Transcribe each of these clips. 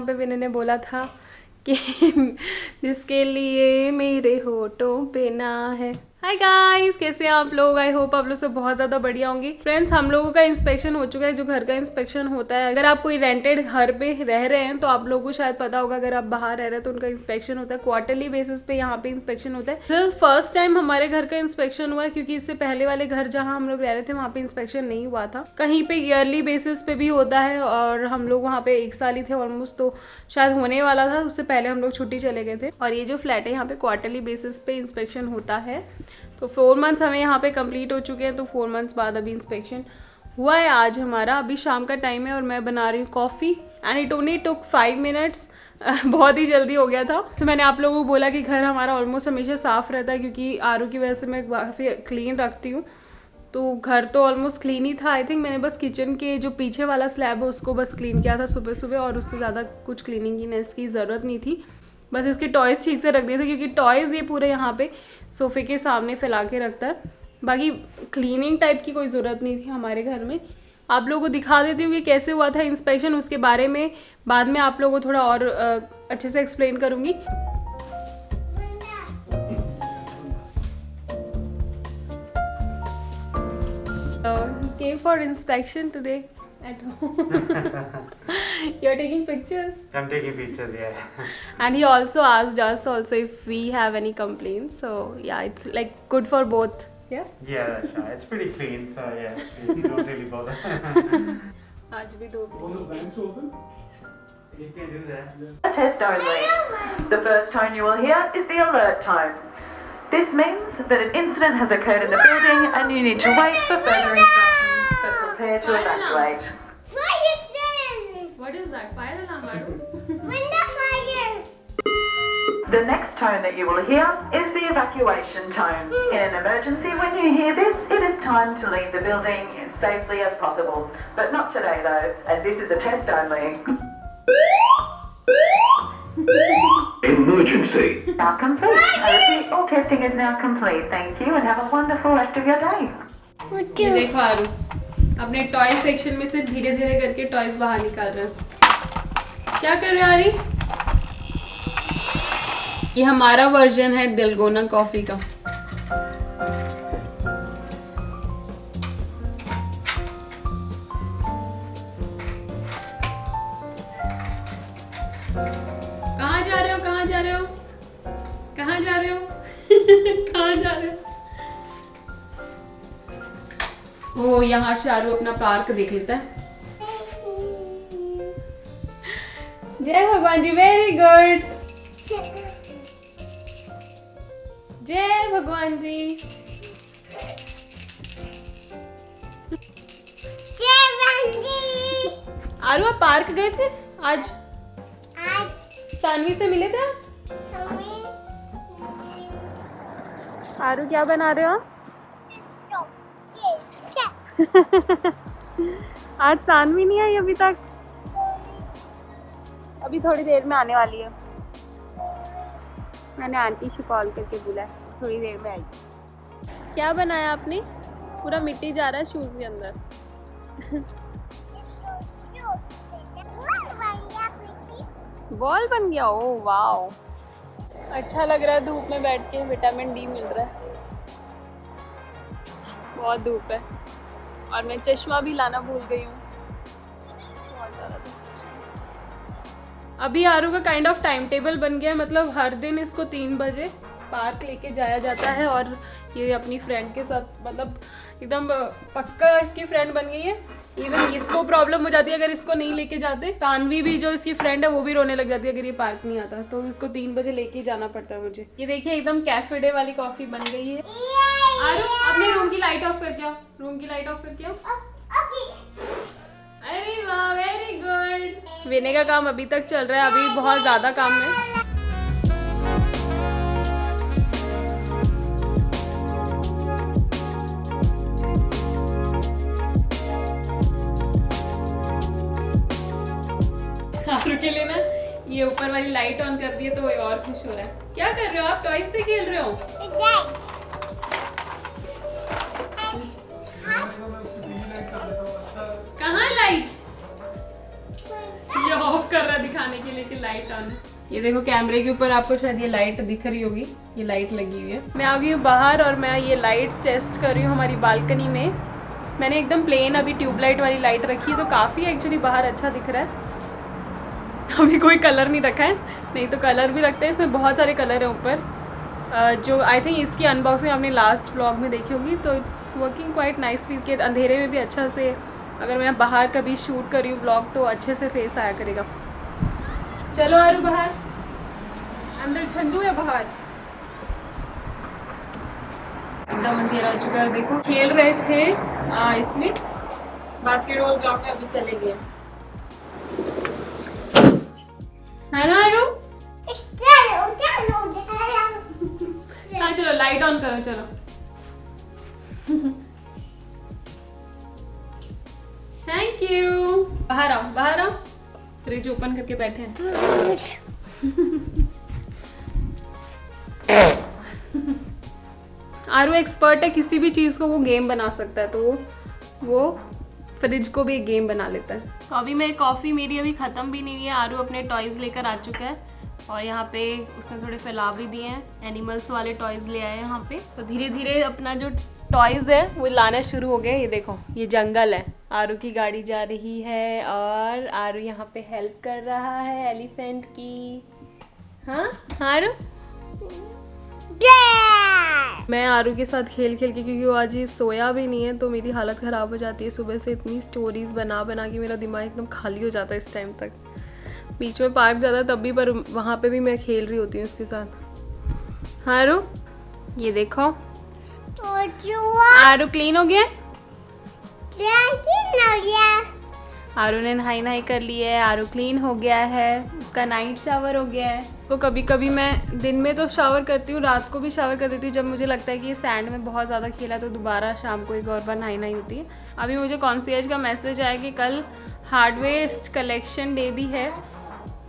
पे विनय ने बोला था कि जिसके लिए मेरे होठों पे ना है। हाय गाइस, कैसे हैं आप लोग? आई होप आप लोग सब बहुत ज़्यादा बढ़िया होंगे। फ्रेंड्स, हम लोगों का इंस्पेक्शन हो चुका है, जो घर का इंस्पेक्शन होता है। अगर आप कोई रेंटेड घर पे रह रहे हैं तो आप लोगों को शायद पता होगा, अगर आप बाहर रह रहे हैं तो उनका इंस्पेक्शन होता है क्वार्टरली बेसिस पे। यहाँ पे इंस्पेक्शन होता है। फर्स्ट टाइम हमारे घर का इंस्पेक्शन हुआ है, क्योंकि इससे पहले वाले घर जहाँ हम लोग रह रहे थे वहाँ पे इंस्पेक्शन नहीं हुआ था। कहीं पे ईयरली बेसिस पे भी होता है, और हम लोग वहाँ पे 1 साल ही थे ऑलमोस्ट, तो शायद होने वाला था। उससे पहले हम लोग छुट्टी चले गए थे। और ये जो फ्लैट है यहाँ पे क्वार्टरली बेसिस पे इंस्पेक्शन होता है। तो 4 मंथ्स हमें यहाँ पे कंप्लीट हो चुके हैं, तो 4 मंथ्स बाद अभी इंस्पेक्शन हुआ है आज हमारा। अभी शाम का टाइम है और मैं बना रही हूँ coffee, and it only took 5 minutes. बहुत ही जल्दी हो गया था। तो मैंने आप लोगों को बोला कि घर हमारा ऑलमोस्ट हमेशा साफ़ रहता है, क्योंकि आरू की वजह से मैं काफ़ी क्लीन रखती हूँ। तो घर तो ऑलमोस्ट क्लीन ही था। आई थिंक मैंने बस किचन के जो पीछे वाला स्लैब है उसको बस क्लीन किया था सुबह सुबह, और उससे ज़्यादा कुछ क्लीनिंगनेस की ज़रूरत नहीं थी। बस इसके टॉयज़ ठीक से रख दिए थे, क्योंकि टॉयज़ ये पूरे यहाँ पे सोफे के सामने फैला के रखता है। बाकी क्लीनिंग टाइप की कोई ज़रूरत नहीं थी हमारे घर में। आप लोगों को दिखा देती हूँ कि कैसे हुआ था इंस्पेक्शन। उसके बारे में बाद में आप लोगों को थोड़ा और अच्छे से एक्सप्लेन करूँगी। He came for inspection today at home. You're taking pictures? I'm taking pictures, yeah. And he also asked us also if we have any complaints. So yeah, it's like good for both. Yeah? Yeah, that's right. It's pretty clean, so yeah, you don't really bother. आज भी दो You can do that. A test only. The first tone you will hear is the alert tone. This means that an incident has occurred in the building and you need to wait for further instructions, but prepare to evacuate. What is that? Fire alarm, Aru? The next tone that you will hear is the evacuation tone. In an emergency, when you hear this, it is time to leave the building as safely as possible. But not today though, as this is a test only. Emergency. Now complete. I repeat, all testing is now complete. Thank you and have a wonderful rest of your day. ये देखो आरू अपने toy section में से धीरे धीरे करके toys बाहर निकाल रहे हैं। क्या कर रहे हो आरी? ये हमारा वर्जन है डलगोना कॉफी का। कहाँ जा रहे हो? कहाँ जा रहे हो? कहाँ जा रहे हो? कहाँ जा रहे हो? ओ, यहाँ शारू अपना पार्क देख लेता है। जय भगवान जी, वेरी गुड। जय भगवान जी। आरू, आप पार्क गए थे आज? सानवी से मिले थे आप? आरू, क्या बना रहे हो आप? आज सानवी नहीं आई अभी तक? अभी थोड़ी देर में आने वाली है। मैंने आंटी से कॉल करके बोला है थोड़ी देर में आएगी। क्या बनाया आपने? पूरा मिट्टी जा रहा है शूज के अंदर। बॉल बन गया? ओ वाओ, अच्छा लग रहा है धूप में बैठ के। विटामिन डी मिल रहा है। बहुत धूप है और मैं चश्मा भी लाना भूल गई हूँ। बहुत ज़्यादा धूप। अभी आरू का काइंड ऑफ टाइम टेबल बन गया है, मतलब हर दिन इसको 3 बजे पार्क लेके जाया जाता है। और ये अपनी फ्रेंड के साथ, मतलब एकदम पक्का इसकी फ्रेंड बन गई है। इवन इसको प्रॉब्लम हो जाती है अगर इसको नहीं लेके जाते। तानवी भी जो इसकी फ्रेंड है वो भी रोने लग जाती है अगर ये पार्क नहीं आता, तो इसको 3 बजे लेके जाना पड़ता है मुझे। ये देखिए एकदम कैफे डे वाली कॉफी बन गई है। आरू, अपने रूम की लाइट ऑफ करके आओ। रूम की लाइट ऑफ करके आओ। अरे वाह, वेरी गुड। विनय का काम अभी तक चल रहा है, अभी बहुत ज्यादा काम है। आरू के लिए ना ये ऊपर वाली लाइट ऑन कर दी है तो वो और खुश हो रहा है। क्या कर रहे हो आप? टॉयज से खेल रहे हो? कहाँ लाइट? ये ऑफ ऑफ कर रहा है दिखाने के लिए कि लाइट ऑन है। ये देखो कैमरे के ऊपर आपको शायद ये लाइट दिख रही होगी, ये लाइट लगी हुई है। मैं आ गई हूँ बाहर और मैं ये लाइट टेस्ट कर रही हूँ हमारी बालकनी में। मैंने एकदम प्लेन अभी ट्यूबलाइट वाली लाइट रखी है, तो काफ़ी एक्चुअली बाहर अच्छा दिख रहा है। अभी कोई कलर नहीं रखा है, नहीं तो कलर भी रखते हैं। इसमें बहुत सारे कलर हैं ऊपर, जो आई थिंक इसकी अनबॉक्सिंग आपने लास्ट व्लॉग में देखी होगी। तो इट्स वर्किंग क्वाइट नाइसली कि अंधेरे में भी अच्छा से, अगर मैं बाहर कभी शूट कर रही हूँ व्लॉग तो अच्छे से फेस आया करेगा। चलो आरू बाहर, अंदर ठंडू है बाहर, एकदम अंधेरा हो चुका है। देखो खेल रहे थे इसमें बास्केटबॉल ग्राउंड में, अभी चले गए है ना आरू? हाँ चलो लाइट ऑन करो, चलो थैंक यू। बाहर आओ, बाहर आओ, फ्रिज ओपन करके बैठे हैं। आरू एक्सपर्ट है, किसी भी चीज़ को वो गेम बना सकता है, तो वो फ्रिज को भी एक गेम बना लेता है। तो अभी मैं कॉफ़ी मेरी अभी ख़त्म भी नहीं हुई है। आरू अपने टॉयज़ लेकर आ चुका है और यहाँ पे उसने थोड़े फैला भी दिए हैं, एनिमल्स वाले टॉयज़ ले आए हैं यहाँ पे। तो धीरे धीरे अपना जो टॉयज़ है वो लाना शुरू हो गए। ये देखो ये जंगल है, आरू की गाड़ी जा रही है और आरू यहाँ पे हेल्प कर रहा है एलिफेंट की। हाँ आरू, मैं आरू के साथ खेल खेल के, क्योंकि वो आज ये सोया भी नहीं है तो मेरी हालत ख़राब हो जाती है। सुबह से इतनी स्टोरीज बना बना के मेरा दिमाग एकदम खाली हो जाता है इस टाइम तक। बीच में पार्क जाता है तब भी, पर वहाँ पे भी मैं खेल रही होती हूँ उसके साथ। हाँ आरू, ये देखो आरू क्लीन हो गया, आरू ने नहाई कर ली है, आरू क्लीन हो गया है, उसका नाइट शावर हो गया है। तो कभी कभी मैं दिन में तो शावर करती हूँ, रात को भी शावर कर देती हूँ जब मुझे लगता है कि ये सैंड में बहुत ज़्यादा खेला, तो दोबारा शाम को एक और बार नहाई होती है। अभी मुझे कॉन्सियर्ज का मैसेज आया कि कल हार्डवेयर कलेक्शन डे भी है,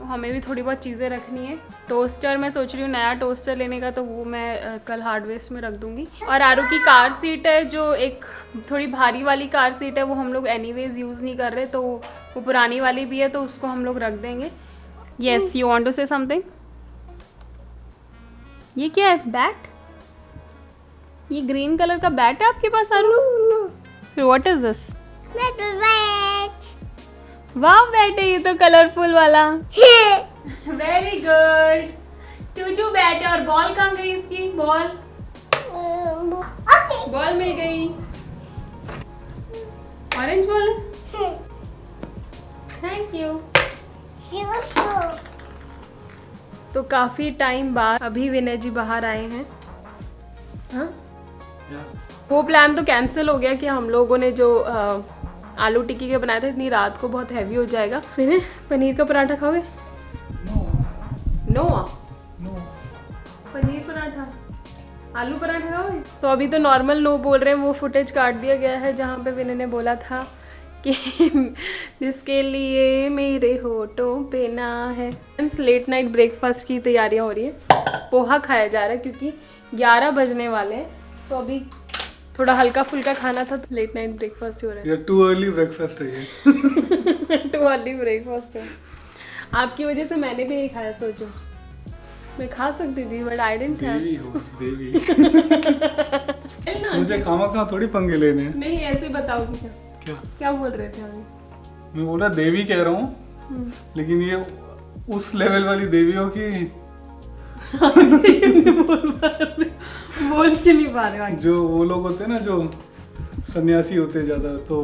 हमें भी थोड़ी बहुत चीज़ें रखनी है। टोस्टर मैं सोच रही हूँ नया टोस्टर लेने का, तो वो मैं कल हार्डवेयर में रख दूँगी। और आरू की कार सीट है, जो एक थोड़ी भारी वाली कार सीट है, वो हम लोग एनीवेज यूज़ नहीं कर रहे, तो वो पुरानी वाली भी है, तो उसको हम लोग रख देंगे। Yes, you want to say something? ये क्या है, बैट? ये ग्रीन कलर का बैट है आपके पास आरू? What is this? वाह बैट है ये तो कलरफुल वाला। Very good. टू बैट है। और बॉल कहाँ गई इसकी? बॉल बॉल मिल गई, ऑरेंज बॉल। Thank you. तो काफी टाइम बाद अभी विनय जी बाहर आए हैं। हाँ वो प्लान तो कैंसिल हो गया कि हम लोगों ने जो आलू टिक्की के बनाया था, इतनी रात को बहुत हैवी हो जाएगा। विनय पनीर का पराठा खाओगे? नो पनीर पराठा, आलू पराठा खाओगे? तो अभी तो नॉर्मल नो बोल रहे हैं, वो फुटेज काट दिया गया है जहाँ पे विनय ने बोला था कि जिसके लिए मेरे होठों पे ना है। लेट नाइट ब्रेकफास्ट की तैयारियां हो रही है। पोहा खाया जा रहा है क्योंकि 11 बजने वाले हैं, तो अभी थोड़ा हल्का फुल्का खाना था, तो लेट नाइट ब्रेकफास्ट हो रहा है। टू अर्ली ब्रेकफास्ट है ये। टू अर्ली ब्रेकफास्ट है। आपकी वजह से मैंने भी नहीं खाया, सोचो मैं खा सकती थी बट आई डिडंट हैव। देवी हो देवी। मुझे खामा थोड़ी पंगे लेने हैं। नहीं ऐसे बताओगी क्या? क्या बोल रहे थे अभी? मैं बोला देवी कह रहा हूँ, लेकिन ये उस लेवल वाली देवी हो कि बोल क्यों नहीं पा रहे? जो वो लोग होते हैं ना, जो सन्यासी होते हैं ज्यादा, तो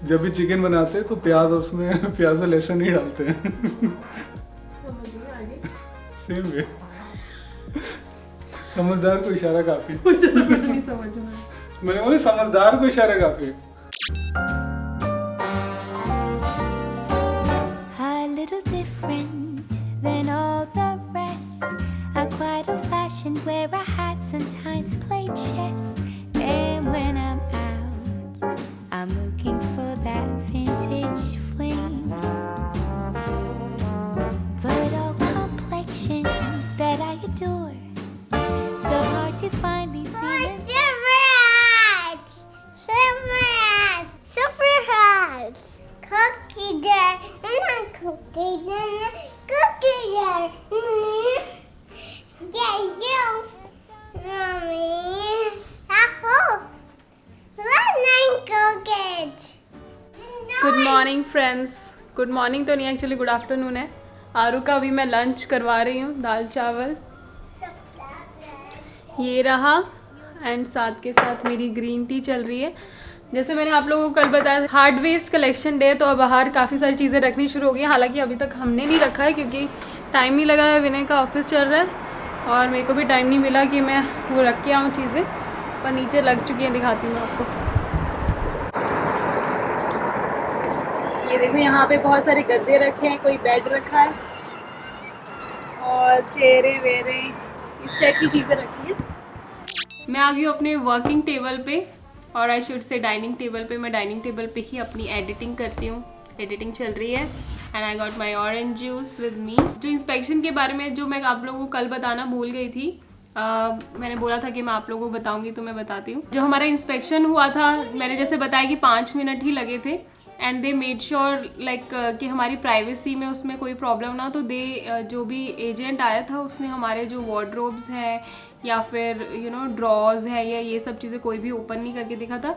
जब भी चिकन बनाते हैं तो प्याज और उसमें प्याज और लहसुन नहीं डालते हैं। Same way. समझदार को इशारा काफी। मुझे तो कुछ नहीं समझ में। मैंने बोला समझदार को इशारा काफी। A little different than all the rest. I'm quite old-fashioned, wear a hat, sometimes play chess. And when I'm out, I'm looking for that vintage fling. But all complexions that I adore, so hard to find these women. Super hot. Cookie there, and a cookie there. Good morning friends, good morning तो नहीं, actually good afternoon है। आरू का अभी मैं lunch करवा रही हूँ, दाल चावल ये रहा, एंड साथ के साथ मेरी ग्रीन टी चल रही है। जैसे मैंने आप लोगों को कल बताया, हार्ड वेस्ट कलेक्शन डे, तो अब बाहर काफ़ी सारी चीज़ें रखनी शुरू हो गई। हालांकि अभी तक हमने नहीं रखा है क्योंकि टाइम नहीं लगा है, विनय का ऑफिस चल रहा है और मेरे को भी टाइम नहीं मिला कि मैं वो रख के आऊँ चीज़ें, पर नीचे लग चुकी हैं, दिखाती हूँ आपको। ये देखो यहाँ पे बहुत सारे गद्दे रखे हैं, कोई बेड रखा है और चेहरे वेरे इस टाइप की चीज़ें रखी हैं। मैं आ गई हूँ अपने वर्किंग टेबल पे, और I should say dining table पे। मैं डाइनिंग टेबल पे ही अपनी एडिटिंग करती हूँ, एडिटिंग चल रही है। And I got my orange juice with me. जो इंस्पेक्शन के बारे में जो मैं आप लोगों को कल बताना भूल गई थी, मैंने बोला था कि मैं आप लोगों को बताऊंगी, तो मैं बताती हूँ। जो हमारा इंस्पेक्शन हुआ था, मैंने जैसे बताया कि 5 मिनट ही लगे थे, and they made sure like कि हमारी प्राइवेसी में उसमें कोई प्रॉब्लम ना। तो जो भी एजेंट आया था उसने हमारे जो वार्डरोब्स हैं या फिर ड्रॉज है या ये सब चीज़ें कोई भी ओपन नहीं करके दिखा था।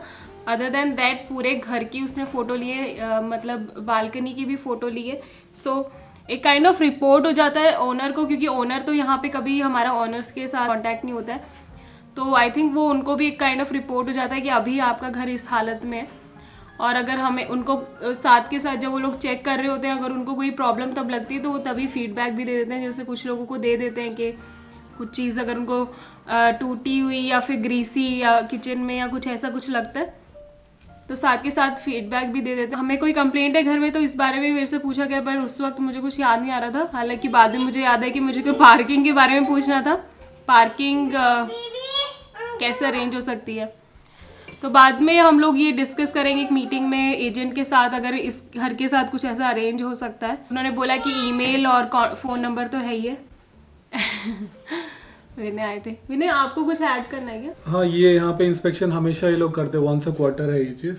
अदर देन दैट पूरे घर की उसने फ़ोटो लिए, मतलब बालकनी की भी फ़ोटो लिए। सो एक काइंड ऑफ रिपोर्ट हो जाता है ओनर को, क्योंकि ओनर तो यहाँ पे कभी हमारा ओनर्स के साथ कॉन्टैक्ट नहीं होता है, तो आई थिंक वो उनको भी एक काइंड ऑफ रिपोर्ट हो जाता है कि अभी आपका घर इस हालत में है। और अगर हमें उनको साथ के साथ जब वो लोग चेक कर रहे होते हैं, अगर उनको कोई प्रॉब्लम तब लगती है तो वो तभी फीडबैक भी दे देते हैं। जैसे कुछ लोगों को दे देते हैं कि कुछ चीज़ अगर उनको टूटी हुई या फिर ग्रीसी या किचन में या कुछ ऐसा कुछ लगता है तो साथ के साथ फीडबैक भी दे देते हैं। हमें कोई कंप्लेंट है घर में तो इस बारे में मेरे से पूछा गया, पर उस वक्त मुझे कुछ याद नहीं आ रहा था। हालांकि बाद में मुझे याद है कि मुझे कोई पार्किंग के बारे में पूछना था, पार्किंग कैसे अरेंज हो सकती है। तो बाद में हम लोग ये डिस्कस करेंगे एक मीटिंग में एजेंट के साथ, अगर इस घर के साथ कुछ ऐसा अरेंज हो सकता है। उन्होंने बोला कि ईमेल और फ़ोन नंबर तो है ही है। विनय आए थे। विनय, आपको कुछ ऐड करना है क्या? हाँ, ये यहाँ पे इंस्पेक्शन हमेशा ये लोग करते हैं, वंस अ क्वार्टर है ये चीज़।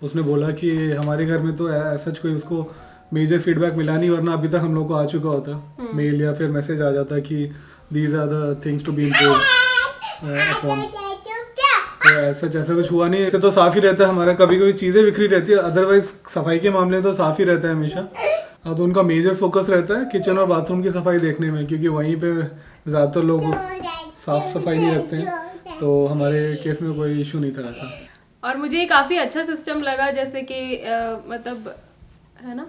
उसने बोला कि हमारे घर में तो ऐसा कोई उसको मेजर फीडबैक मिला नहीं, वरना अभी तक हम लोग को आ चुका होता मेल या फिर मैसेज आ जाता कि these are the things to be improved upon. ऐसा जैसा कुछ हुआ नहीं। ऐसे तो साफ ही रहता है हमारा, कभी कभी चीज़ें बिखरी रहती है, अदरवाइज सफाई के मामले में तो साफ ही रहता है हमेशा। तो उनका मेजर फोकस रहता है किचन और बाथरूम की सफाई देखने में, क्योंकि वहीं पे ज़्यादातर लोग साफ सफाई नहीं रखते हैं। तो हमारे केस में कोई इशू नहीं था ऐसा। और मुझे काफ़ी अच्छा सिस्टम लगा, जैसे कि मतलब है ना।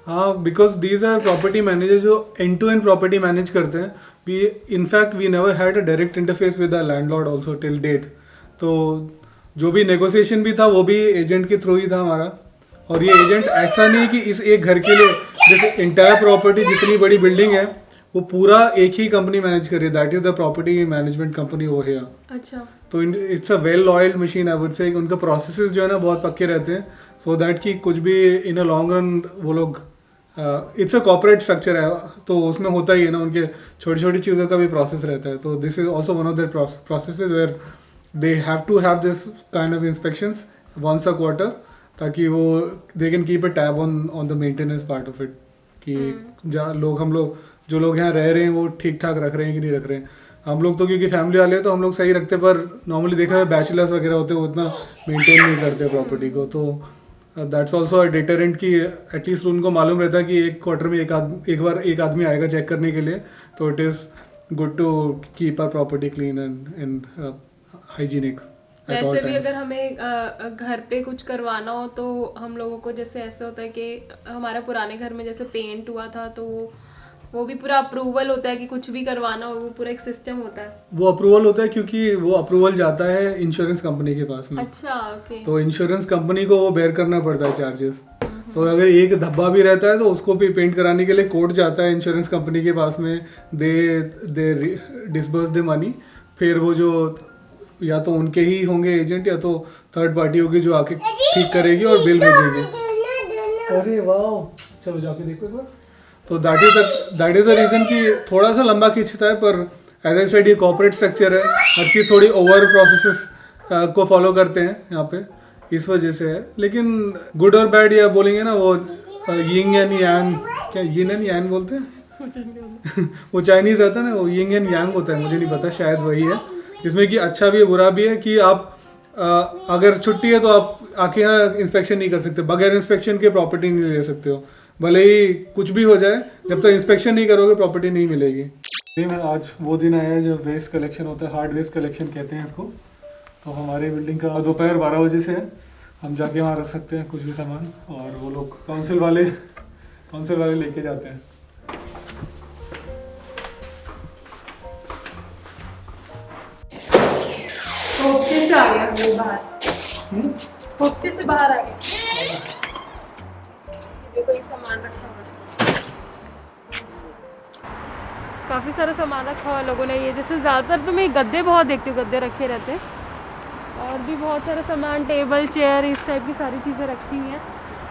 हाँ, because these are property manager जो and to end property manage करते हैं। We never had a direct interface with the landlord also till date. तो जो भी नेगोशिएशन भी था वो भी एजेंट के थ्रू ही था हमारा। और ये एजेंट ऐसा नहीं कि इस एक घर के लिए, जैसे इंटायर प्रॉपर्टी जितनी बड़ी बिल्डिंग है वो पूरा एक ही कंपनी मैनेज कर रही है, that is the property management company over here. अच्छा, तो it's a well oiled machine I would say. उनका प्रोसेसेस जो है ना बहुत पक्के रहते हैं, सो दैट कि कुछ भी इन अ लॉन्ग रन वो लोग, इट्स अ कॉर्पोरेट स्ट्रक्चर है तो उसमें होता ही है ना, उनके छोटी छोटी चीज़ों का भी प्रोसेस रहता है। तो this is also one of their processes where they have to have this kind of inspections once a quarter, ताकि वो they can keep a tab on the maintenance part of it, कि हम लोग जो लोग यहाँ रह रहे हैं वो ठीक ठाक रख रहे हैं कि नहीं रख रहे हैं। हम लोग तो क्योंकि फैमिली वाले हैं तो हम लोग सही रखते, पर नॉर्मली देखा है बैचलर्स वगैरह होते हैं वो इतना मेंटेन नहीं करते प्रॉपर्टी को। तो दैट्स ऑल्सो अ डिटरेंट कि एटलीस्ट उनको मालूम रहता है कि एक क्वार्टर में एक बार एक आदमी आएगा चेक करने के लिए, तो it is good to keep our property clean and hygienic. वैसे भी अगर हमें घर पे कुछ करवाना हो तो हम लोगों को जैसे ऐसे होता है कि हमारा पुराने घर में जैसे पेंट हुआ था तो वो भी पूरा अप्रूवल होता है कि कुछ भी करवाना हो, वो पूरा एक सिस्टम होता है। वो अप्रूवल होता है क्योंकि वो अप्रूवल जाता है इंश्योरेंस कंपनी के पास में। अच्छा, ओके। तो इंश्योरेंस कंपनी को वो बेयर करना पड़ता है चार्जेस। तो अगर एक धब्बा भी रहता है तो उसको भी पेंट कराने के लिए कोर्ट जाता है इंश्योरेंस कंपनी के पास में, दे डिसबर्स द मनी। फिर वो जो या तो उनके ही होंगे एजेंट या तो थर्ड पार्टी होगी जो आके ठीक करेगी और बिल भेजेगी। अरे वाह, चलो जाके देखो एक बार। तो दैट इज द रीजन कि थोड़ा सा लंबा खींचता है, पर एज आई सेड ये कॉर्पोरेट स्ट्रक्चर है, हर चीज़ थोड़ी ओवर प्रोसेसेस को फॉलो करते हैं यहाँ पे, इस वजह से है। लेकिन गुड और बैड या बोलेंगे ना, वो यिंग एंड यांग, क्या यिन एंड यांग बोलते हैं वो चाइनीज रहता है ना, वो यिंग एंड यांग होता है, मुझे नहीं पता, शायद वही है, जिसमें कि अच्छा भी है बुरा भी है कि आप अगर छुट्टी है तो आप आके यहाँ इंस्पेक्शन नहीं कर सकते, बगैर इंस्पेक्शन के प्रॉपर्टी नहीं ले सकते हो, भले ही कुछ भी हो जाए, जब तक इंस्पेक्शन नहीं करोगे प्रॉपर्टी नहीं मिलेगी। आज वो दिन आया है जब वेस्ट कलेक्शन होता है, हार्ड वेस्ट कलेक्शन कहते हैं इसको। तो हमारे बिल्डिंग का दोपहर 12 बजे से है, हम जाके वहाँ रख सकते हैं कुछ भी सामान, और वो लोग काउंसिल वाले लेके जाते हैं। खोपचे से आ गया वो बाहर, खोपचे से बाहर आ गया। देखो ये सामान रखा हुआ है, काफ़ी सारा सामान रखा हुआ लोगों ने। ये जैसे ज़्यादातर तो मैं गद्दे बहुत देखती हूँ, गद्दे रखे रहते हैं, और भी बहुत सारा सामान, टेबल चेयर इस टाइप की सारी चीज़ें रखी हुई हैं।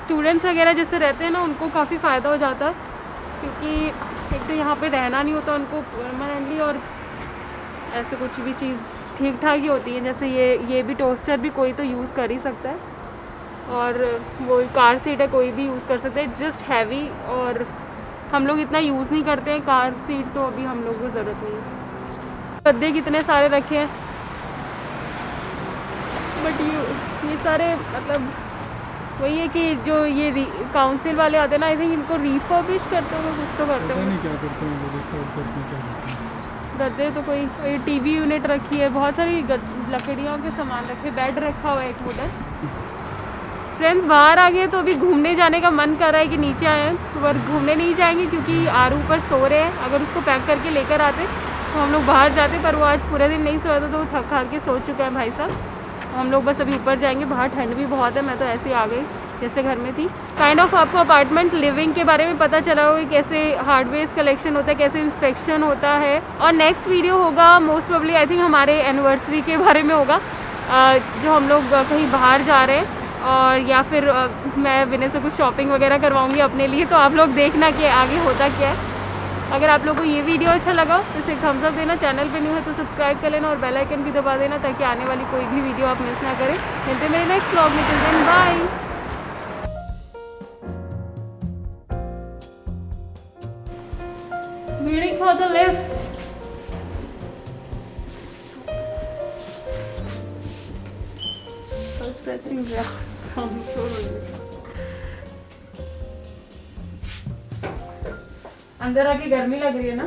स्टूडेंट्स वगैरह जैसे रहते हैं ना, उनको काफ़ी फ़ायदा हो जाता है, क्योंकि एक तो यहाँ पे रहना नहीं होता उनको परमानेंटली, और ऐसे कुछ भी चीज़ ठीक ठाक ही होती है। जैसे ये भी टोस्टर भी कोई तो यूज़ कर ही सकता है, और वो कार सीट है कोई भी यूज़ कर सकता है, जस्ट हैवी, और हम लोग इतना यूज़ नहीं करते हैं कार सीट, तो अभी हम लोग को ज़रूरत नहीं है। गद्दे कितने सारे रखे हैं, बट ये सारे मतलब वही है कि जो ये काउंसिल वाले आते हैं ना, आई थिंक इनको रिफर्बिश करते होंगे, कुछ तो करते होंगे, क्या करते हैं वो, डिस्काउंट करते हैं क्या करते हैं। गद्दे तो कोई टीवी यूनिट रखी है, बहुत सारी लकड़ियों के सामान रखे, बेड रखा हुआ है एक वुडन। फ्रेंड्स बाहर आ गए तो अभी घूमने जाने का मन कर रहा है कि नीचे आए हैं, पर घूमने नहीं जाएंगे क्योंकि आरू ऊपर सो रहे हैं। अगर उसको पैक करके लेकर आते तो हम लोग बाहर जाते, पर वो आज पूरे दिन नहीं सोया था, तो वो थक हार के सो चुका है भाई साहब। हम लोग बस अभी ऊपर जाएंगे, बाहर ठंड भी बहुत है, मैं तो ऐसे ही आ गई जैसे घर में थी। काइंड ऑफ आपको अपार्टमेंट लिविंग के बारे में पता चला होगा, कैसे हार्डवेयर कलेक्शन होता है, कैसे इंस्पेक्शन होता है। और नेक्स्ट वीडियो होगा मोस्ट प्रोबेबली आई थिंक हमारे एनिवर्सरी के बारे में होगा, जो हम लोग कहीं बाहर जा रहे हैं, और या फिर मैं विनय से कुछ शॉपिंग वगैरह करवाऊँगी अपने लिए, तो आप लोग देखना कि आगे होता क्या है। अगर आप लोगों को ये वीडियो अच्छा लगा तो इसे थम्स अप देना, चैनल पे न्यू है तो सब्सक्राइब कर लेना, और बेल आइकन भी दबा देना ताकि आने वाली कोई भी वीडियो आप मिस ना करें। मिलते हैं मेरे नेक्स्ट व्लॉग में, till then bye. Waiting for the lift. I was pressing ground floor. अंदर आके गर्मी लग रही है ना।